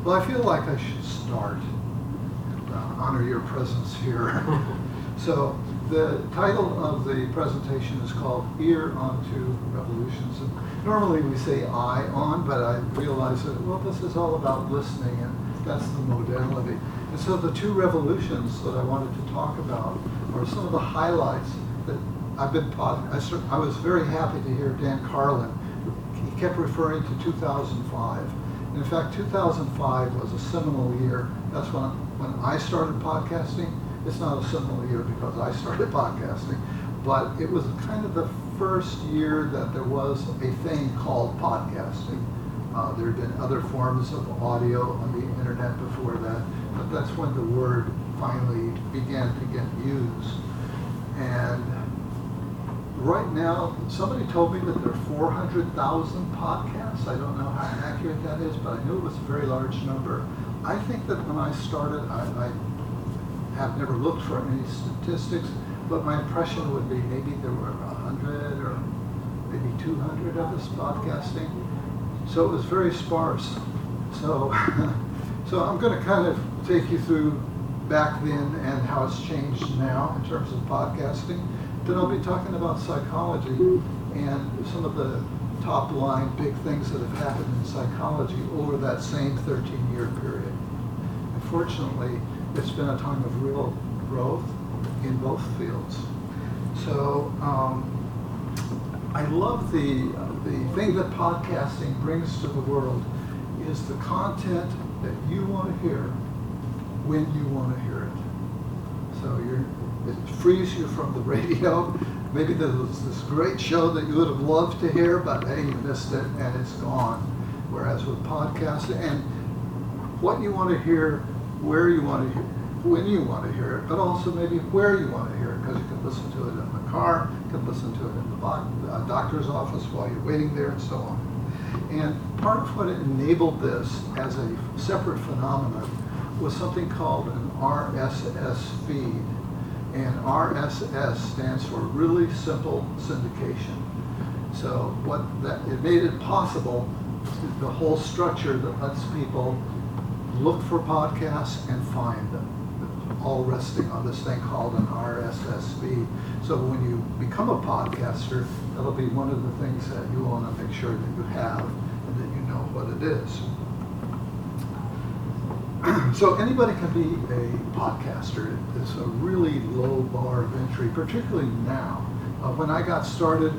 Well, I feel like I should start and honor your presence here. So the title of the presentation is called Ear Onto Revolutions. And normally we say eye on, but I realized that, well, this is all about listening, and that's the modality. And so the two revolutions that I wanted to talk about are some of the highlights that I've been I was very happy to hear Dan Carlin. He kept referring to 2005. And in fact, 2005 was a seminal year. That's when I started podcasting. It's not a seminal year because I started podcasting, but it was kind of the first year that there was a thing called podcasting. There had been other forms of audio on the internet before that, but that's when the word finally began to get used. And right now, somebody told me that there are 400,000 podcasts. I don't know how accurate that is, but I knew it was a very large number. I think that when I started, I have never looked for any statistics, but my impression would be maybe there were 100 or maybe 200 of us podcasting. So it was very sparse. So, so I'm going to kind of take you through back then and how it's changed now in terms of podcasting. Then I'll be talking about psychology and some of the top line big things that have happened in psychology over that same 13-year period. Unfortunately, it's been a time of real growth in both fields. So I love the thing that podcasting brings to the world is the content that you want to hear when you want to hear it. So it frees you from the radio. Maybe there was this great show that you would have loved to hear, but hey, you missed it and it's gone. Whereas with podcasting, and what you want to hear, where you want to hear, when you want to hear it, but also maybe where you want to hear it, because you can listen to it in the car, you can listen to it in the doctor's office while you're waiting there, and so on. And part of what enabled this as a separate phenomenon was something called an RSS feed. And RSS stands for Really Simple Syndication. So it made it possible, the whole structure that lets people look for podcasts and find them, all resting on this thing called an RSS feed. So when you become a podcaster, that'll be one of the things that you want to make sure that you have and that you know what it is. So anybody can be a podcaster. It's a really low bar of entry, particularly now. When I got started,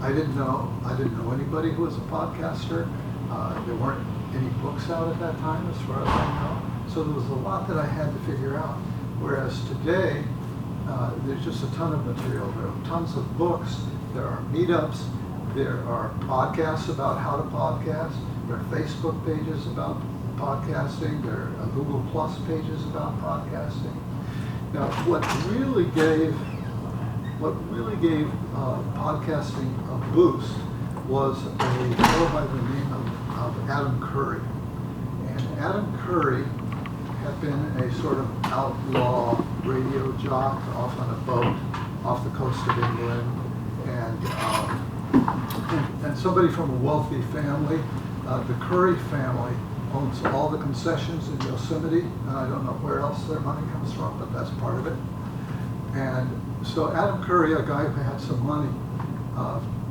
I didn't know anybody who was a podcaster. There weren't any books out at that time, as far as I know. So there was a lot that I had to figure out. Whereas today, there's just a ton of material. There are tons of books. There are meetups. There are podcasts about how to podcast. There are Facebook pages about podcasting. There are Google Plus pages about podcasting. Now, what really gave podcasting a boost was a fellow by the name of Adam Curry. And Adam Curry had been a sort of outlaw radio jock off on a boat off the coast of England, and somebody from a wealthy family. The Curry family owns all the concessions in Yosemite, and I don't know where else their money comes from, but that's part of it. And so Adam Curry, a guy who had some money,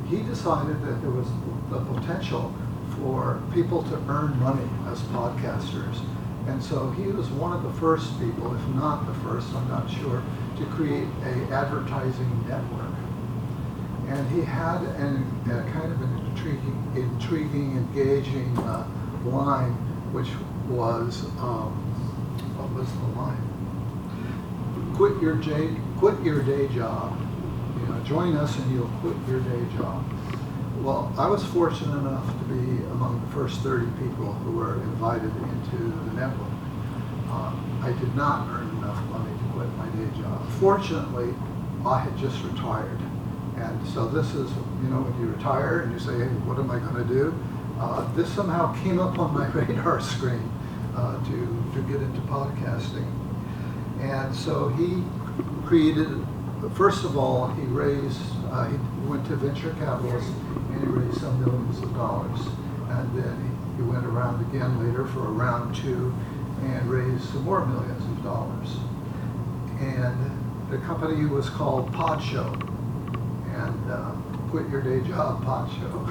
he decided that there was the potential for people to earn money as podcasters. And so he was one of the first people, if not the first, I'm not sure, to create an advertising network. And he had a kind of an intriguing, engaging line, which was, what was the line? Quit your day job. You know, join us and you'll quit your day job. Well, I was fortunate enough to be among the first 30 people who were invited into the network. I did not earn enough money to quit my day job. Fortunately, I had just retired. And so this is, when you retire and you say, hey, what am I going to do? This somehow came up on my radar screen to get into podcasting. And so he created, first of all, he went to venture capitalists and he raised some millions of dollars. And then he went around again later for a round 2 and raised some more millions of dollars. And the company was called Pod Show, and Quit Your Day Job Pod Show.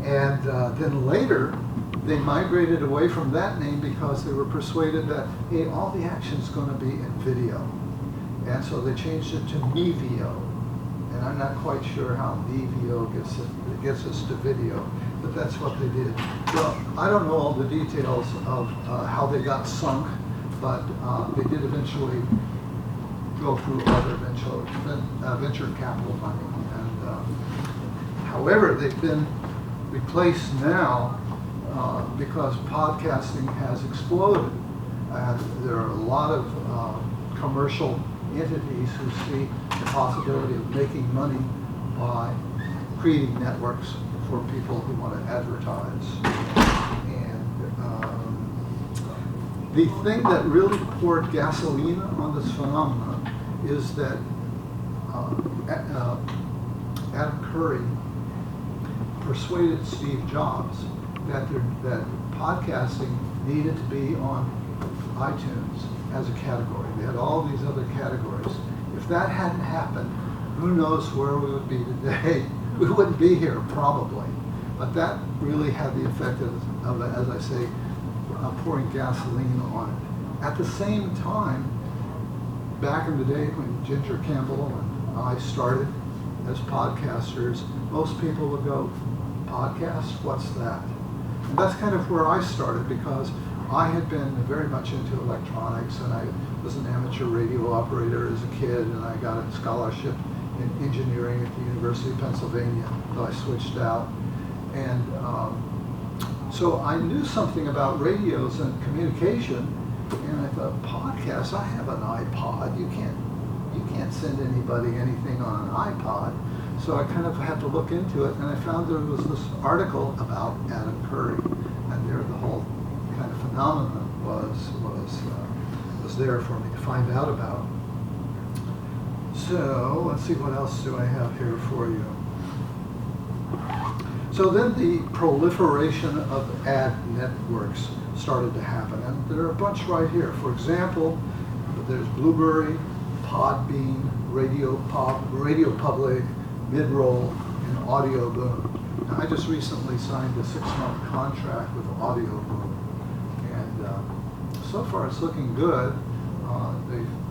And then later, they migrated away from that name because they were persuaded that, hey, all the action's going to be in video. And so they changed it to Mevio. And I'm not quite sure how Mevio gets us to video, but that's what they did. Well, I don't know all the details of how they got sunk, but they did eventually go through other venture capital money. And however, they've been replaced now because podcasting has exploded. And there are a lot of commercial entities who see the possibility of making money by creating networks for people who want to advertise. And the thing that really poured gasoline on this phenomenon is that Adam Curry persuaded Steve Jobs that podcasting needed to be on iTunes as a category. They had all these other categories. If that hadn't happened, who knows where we would be today? We wouldn't be here, probably. But that really had the effect of as I say, pouring gasoline on it. At the same time, back in the day when Ginger Campbell and I started as podcasters, most people would go, podcast? What's that? And that's kind of where I started, because I had been very much into electronics, and I was an amateur radio operator as a kid, and I got a scholarship in engineering at the University of Pennsylvania, though I switched out. And so I knew something about radios and communication, and I thought, podcasts, I have an iPod. You can't send anybody anything on an iPod. So I kind of had to look into it, and I found there was this article about Adam Curry, and there the whole kind of phenomenon was there for me to find out about. So let's see, what else do I have here for you? So then the proliferation of ad networks started to happen, and there are a bunch right here. For example, there's Blueberry, Podbean, Radio Public, Midroll, and Audio Boom. Now, I just recently signed a 6-month contract with Audio Boom, and so far it's looking good.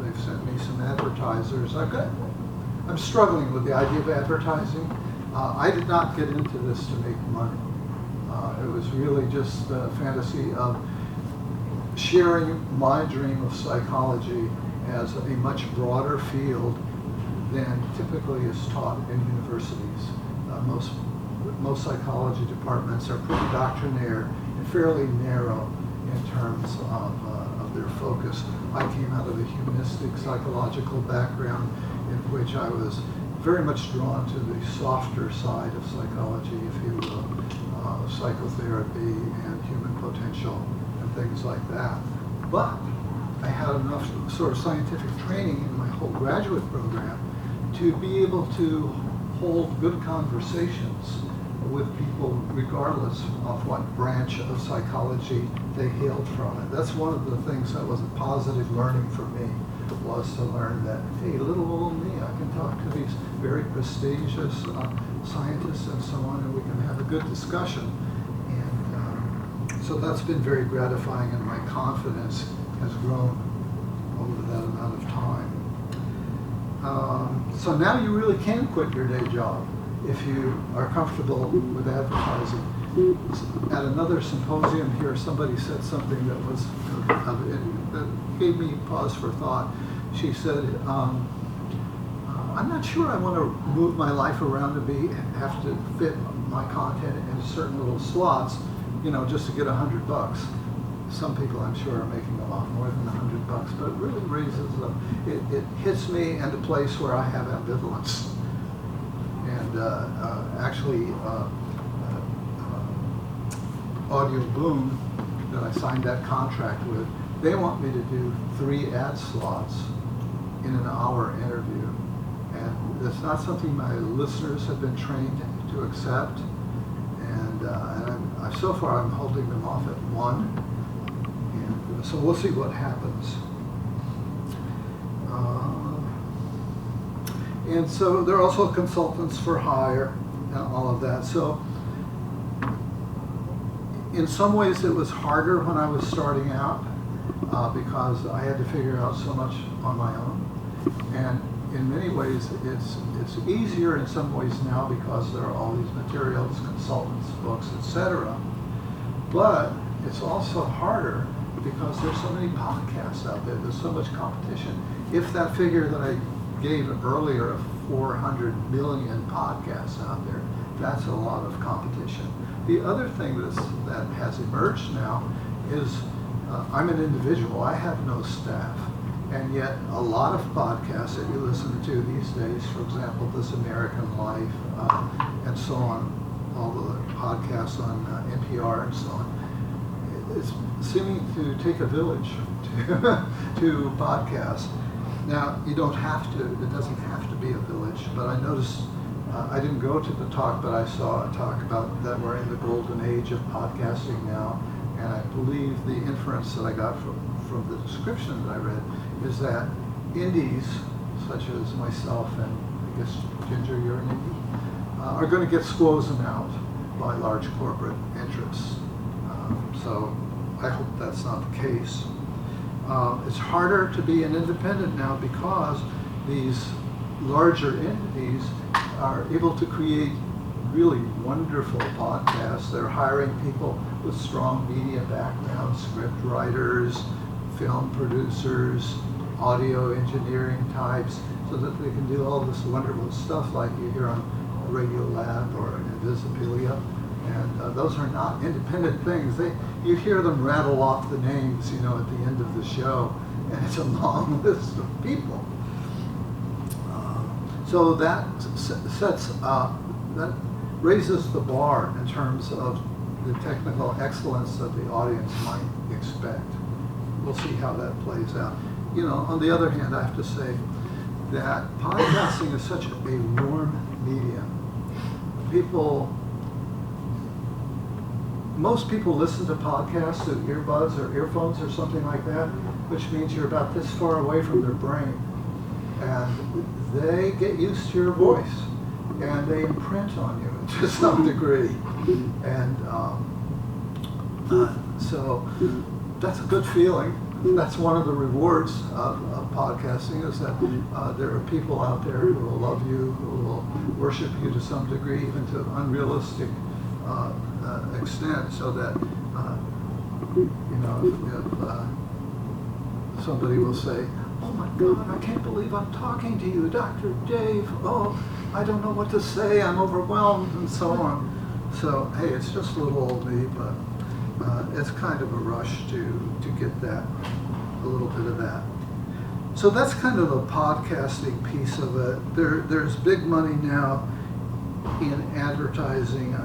They've sent me some advertisers. I'm struggling with the idea of advertising. I did not get into this to make money. It was really just a fantasy of sharing my dream of psychology as a much broader field than typically is taught in universities. Most psychology departments are pretty doctrinaire and fairly narrow in terms of their focus. I came out of a humanistic psychological background in which I was very much drawn to the softer side of psychology, if you will, psychotherapy and human potential and things like that. But I had enough sort of scientific training in my whole graduate program to be able to hold good conversations with people regardless of what branch of psychology they hailed from. And that's one of the things that was a positive learning for me, was to learn that, hey, little old me, I can talk to these very prestigious scientists and so on, and we can have a good discussion. And so that's been very gratifying, and my confidence has grown over that amount of time. So now you really can quit your day job if you are comfortable with advertising. At another symposium here, somebody said something that was that gave me pause for thought. She said, I'm not sure I want to move my life around to have to fit my content into certain little slots, just to get $100. Some people, I'm sure, are making a lot more than $100, but it really raises it hits me in a place where I have ambivalence. And actually, Audio Boom, that I signed that contract with, they want me to do 3 ad slots in an hour interview. And that's not something my listeners have been trained to accept. And so far I'm holding them off at 1, and so we'll see what happens. And so there are also consultants for hire and all of that. So in some ways it was harder when I was starting out because I had to figure out so much on my own. And in many ways it's easier in some ways now because there are all these materials, consultants, books, etc. But it's also harder because there's so many podcasts out there. There's so much competition. If that figure that I gave earlier of 400 million podcasts out there, that's a lot of competition. The other thing that has emerged now is I'm an individual. I have no staff. And yet a lot of podcasts that you listen to these days, for example, This American Life, and so on, all the podcasts on NPR and so on, it's seeming to take a village to podcast. Now, you don't have to, it doesn't have to be a village, but I noticed, I didn't go to the talk, but I saw a talk about that we're in the golden age of podcasting now, and I believe the inference that I got from the description that I read is that indies, such as myself and I guess Ginger, you're an indie, are going to get squozen out by large corporate interests. So I hope that's not the case. It's harder to be an independent now because these larger entities are able to create really wonderful podcasts. They're hiring people with strong media backgrounds, script writers, film producers, audio engineering types, so that they can do all this wonderful stuff like you hear on Radio Lab or Invisibilia. And those are not independent things. You hear them rattle off the names, at the end of the show, and it's a long list of people. So that that raises the bar in terms of the technical excellence that the audience might expect. We'll see how that plays out. On the other hand, I have to say that podcasting is such a warm medium. Most people listen to podcasts through earbuds or earphones or something like that, which means you're about this far away from their brain. And they get used to your voice, and they imprint on you to some degree. And so that's a good feeling. That's one of the rewards of podcasting, is that there are people out there who will love you, who will worship you to some degree, even to unrealistic extent, so that if somebody will say, "Oh my God, I can't believe I'm talking to you, Dr. Dave. Oh, I don't know what to say. I'm overwhelmed," and so on. So hey, it's just little old me, but it's kind of a rush to get that, a little bit of that. So that's kind of the podcasting piece of it. There's big money now in advertising.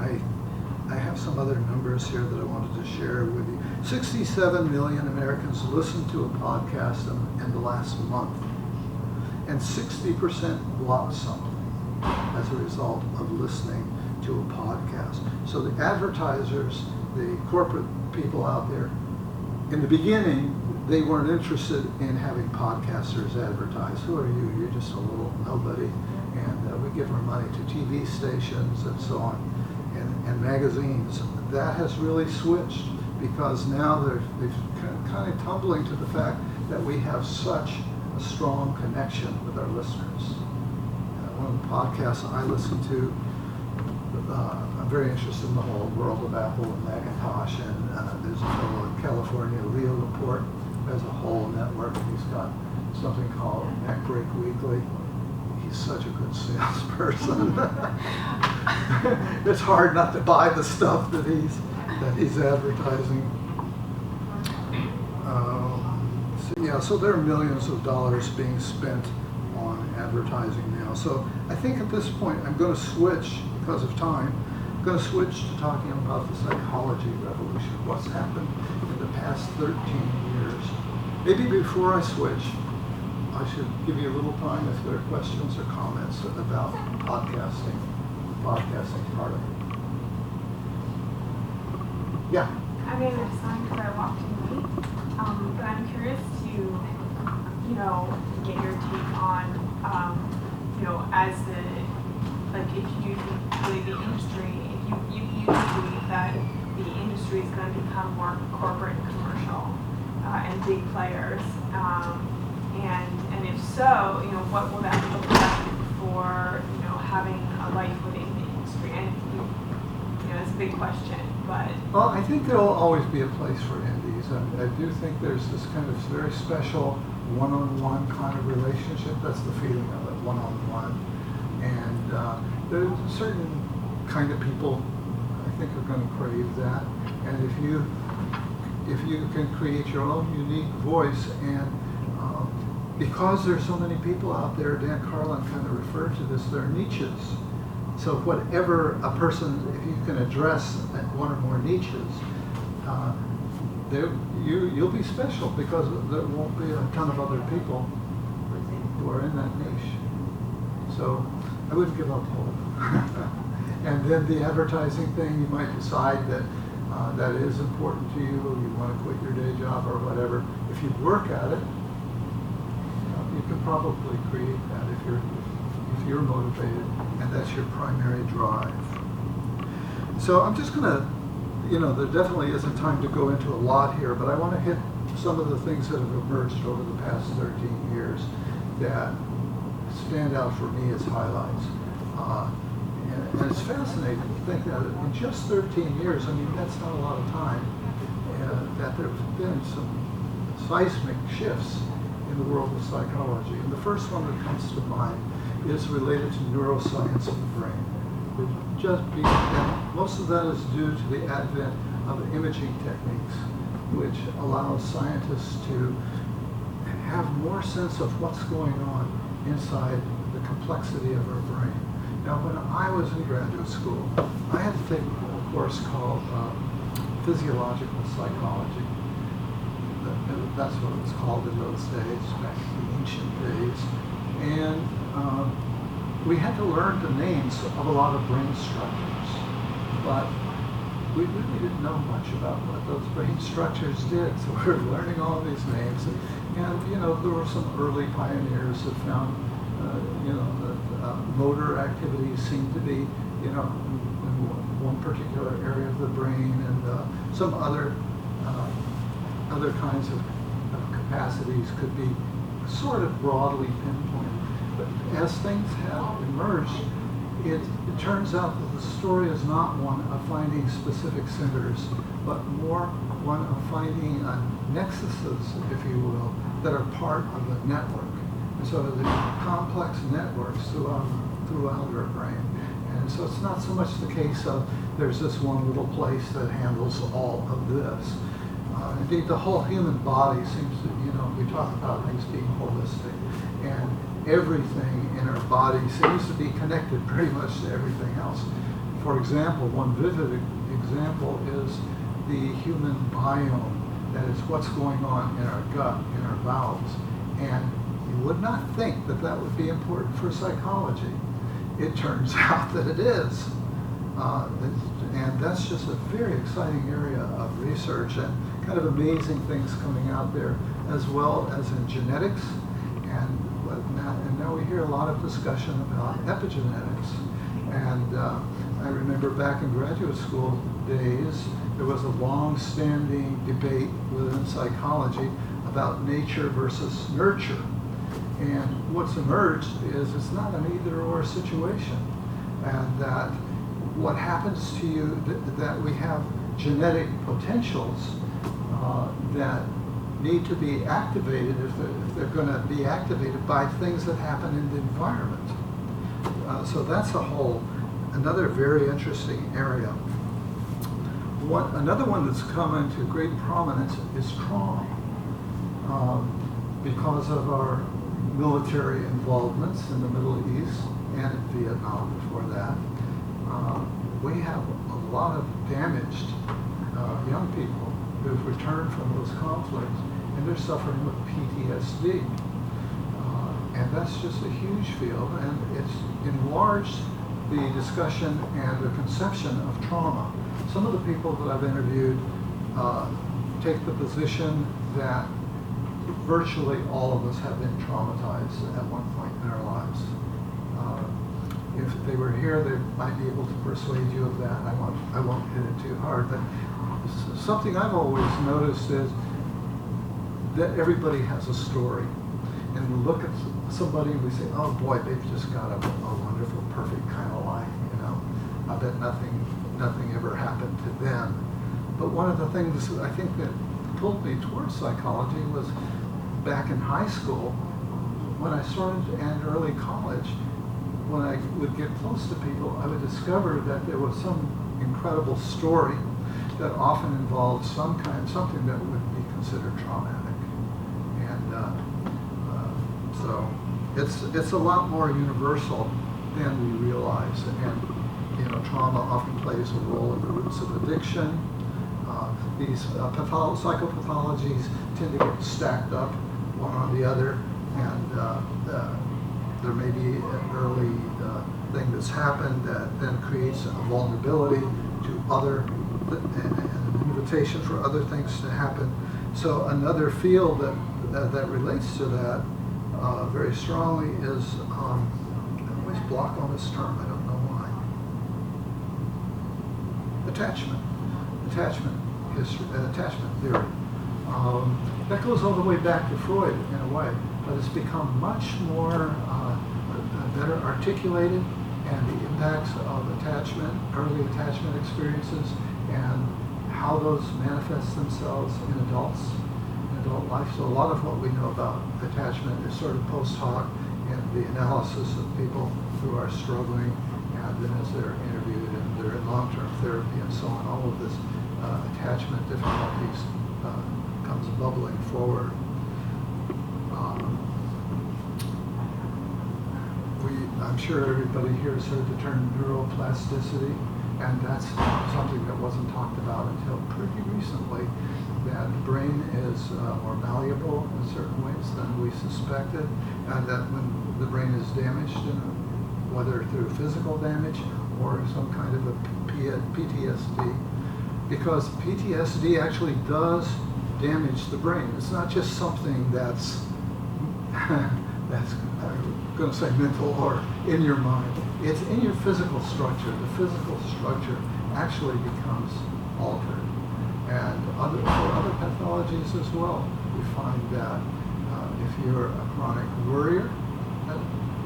I have some other numbers here that I wanted to share with you. 67 million Americans listened to a podcast in the last month, and 60% bought something as a result of listening to a podcast. So the advertisers, the corporate people out there, in the beginning, they weren't interested in having podcasters advertise. Who are you? You're just a little nobody. And we give our money to TV stations and so on, and magazines. That has really switched, because now they're kind of tumbling to the fact that we have such a strong connection with our listeners. One of the podcasts I listen to, I'm very interested in the whole world of Apple and Macintosh, and there's a fellow in California, Leo Laporte, who has a whole network. He's got something called MacBreak Weekly. He's such a good salesperson. It's hard not to buy the stuff that he's advertising. So there are millions of dollars being spent on advertising now. So I think at this point I'm going to switch, because of time, I'm going to switch to talking about the psychology revolution, what's happened in the past 13 years. Maybe before I switch, I should give you a little time if there are questions or comments about podcasting part of it. Yeah. I may have signed because I walked in late, but I'm curious to, get your take on, as the, like, if you believe the industry, if you believe that the industry is going to become more corporate and commercial and big players, and if so, what will that look like for, having a life within the industry? And it's a big question, but. Well, I think there will always be a place for indies. I do think there's this kind of very special one-on-one kind of relationship. That's the feeling of it, one-on-one. And there's a certain kind of people I think are going to crave that. And if you can create your own unique voice, and because there's so many people out there, Dan Carlin kind of referred to this, they're niches. So whatever a person, if you can address one or more niches, you'll be special, because there won't be a ton of other people who are in that niche. So I wouldn't give up hope. And then the advertising thing, you might decide that that is important to you, or you want to quit your day job or whatever. If you work at it, you can probably create that if you're motivated and that's your primary drive. So I'm just going to, there definitely isn't time to go into a lot here, but I want to hit some of the things that have emerged over the past 13 years that stand out for me as highlights. And it's fascinating to think that in just 13 years, I mean, that's not a lot of time, that there have been some seismic shifts in the world of psychology. And the first one that comes to mind is related to neuroscience of the brain. And most of that is due to the advent of imaging techniques, which allows scientists to have more sense of what's going on inside the complexity of our brain. Now, when I was in graduate school, I had to take a course called Physiological Psychology. That's what it was called in those days, back in the ancient days. And we had to learn the names of a lot of brain structures, but we really didn't know much about what those brain structures did. So we were learning all these names, and there were some early pioneers that found, that motor activities seemed to be, in one particular area of the brain, and some other kinds of capacities could be sort of broadly pinpointed. But as things have emerged, it turns out that the story is not one of finding specific centers, but more one of finding nexuses, if you will, that are part of the network. And so the complex networks throughout our brain. And so it's not so much the case of there's this one little place that handles all of this. Indeed, the whole human body seems to, we talk about things being holistic, and everything in our body seems to be connected pretty much to everything else. For example, one vivid example is the human biome, that is what's going on in our gut, in our bowels. And you would not think that that would be important for psychology. It turns out that it is. And that's just a very exciting area of research, and kind of amazing things coming out there, as well as in genetics. And now we hear a lot of discussion about epigenetics. And I remember back in graduate school days, there was a long-standing debate within psychology about nature versus nurture. And what's emerged is it's not an either-or situation. And that what happens to you, that we have genetic potentials that need to be activated if they're going to be activated by things that happen in the environment. So that's another very interesting area. Another one that's come into great prominence is trauma. Because of our military involvements in the Middle East and in Vietnam before that, we have a lot of damaged young people who've returned from those conflicts, and they're suffering with PTSD. And that's just a huge field, and it's enlarged the discussion and the conception of trauma. some of the people that I've interviewed take the position that virtually all of us have been traumatized at one point in our lives. If they were here, they might be able to persuade you of that. I won't hit it too hard, but something I've always noticed is that everybody has a story. And we look at somebody and we say, oh boy, they've just got a wonderful, perfect kind of life, you know. I bet nothing ever happened to them. But one of the things I think that pulled me towards psychology was back in high school, when I started, and early college, when I would get close to people, I would discover that there was some incredible story that often involved something that would be considered traumatic. And so it's a lot more universal than we realize. And you know, trauma often plays a role in the roots of addiction. These psychopathologies tend to get stacked up one on the other, and there may be an early thing that's happened that then creates a vulnerability to other, and an invitation for other things to happen. So another field that relates to that very strongly is, I always block on this term, I don't know why. Attachment history, attachment theory. That goes all the way back to Freud in a way, but it's become much more better articulated, and the impacts of attachment, early attachment experiences, and how those manifest themselves in adult life. So a lot of what we know about attachment is sort of post hoc in the analysis of people who are struggling, and then as they're interviewed and they're in long-term therapy and so on, all of this attachment difficulties comes bubbling forward. I'm sure everybody here has heard the term neuroplasticity, and that's something that wasn't talked about until pretty recently, that the brain is more malleable in certain ways than we suspected, and that when the brain is damaged, whether through physical damage or some kind of a PTSD, because PTSD actually does damage the brain. It's not just something that's I'm going to say mental or in your mind. It's in your physical structure. The physical structure actually becomes altered. And for other pathologies as well, we find that if you're a chronic worrier, that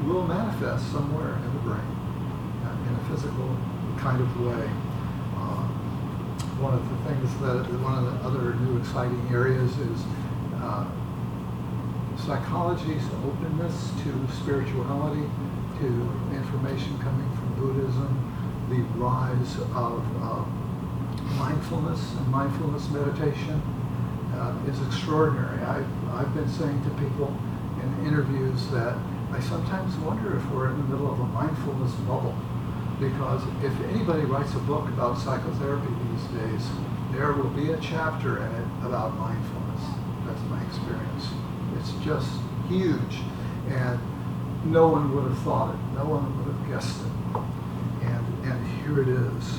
will manifest somewhere in the brain in a physical kind of way. One of the other new exciting areas is psychology's openness to spirituality, to information coming from Buddhism, the rise of mindfulness and mindfulness meditation is extraordinary. I've been saying to people in interviews that I sometimes wonder if we're in the middle of a mindfulness bubble, because if anybody writes a book about psychotherapy these days, there will be a chapter in it about mindfulness. That's my experience. It's just huge, and no one would have thought it. No one would have guessed it. And here it is.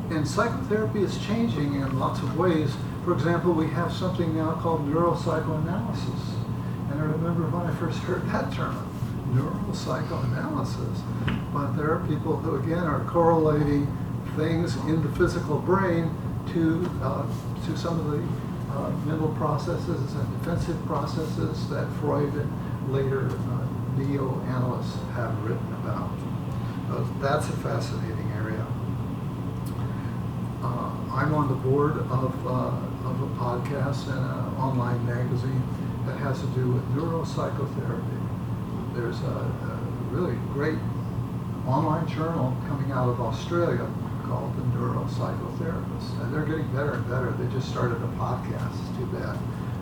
And psychotherapy is changing in lots of ways. For example, we have something now called neuropsychoanalysis. And I remember when I first heard that term, neuropsychoanalysis. But there are people who, again, are correlating things in the physical brain to some of the mental processes and defensive processes that Freud and later neo-analysts have written about. That's a fascinating area. I'm on the board of a podcast and an online magazine that has to do with neuropsychotherapy. There's a really great online journal coming out of Australia called the Neuropsychotherapist, and they're getting better and better. They just started a podcast, it's too bad,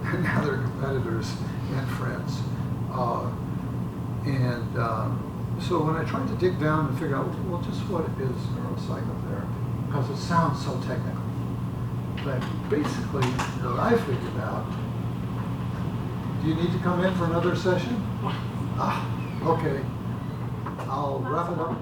and now they're competitors and friends. So when I tried to dig down and figure out, well, just what is neuropsychotherapy, because it sounds so technical, but basically what I figured out, do you need to come in for another session? Okay, I'll wrap it up.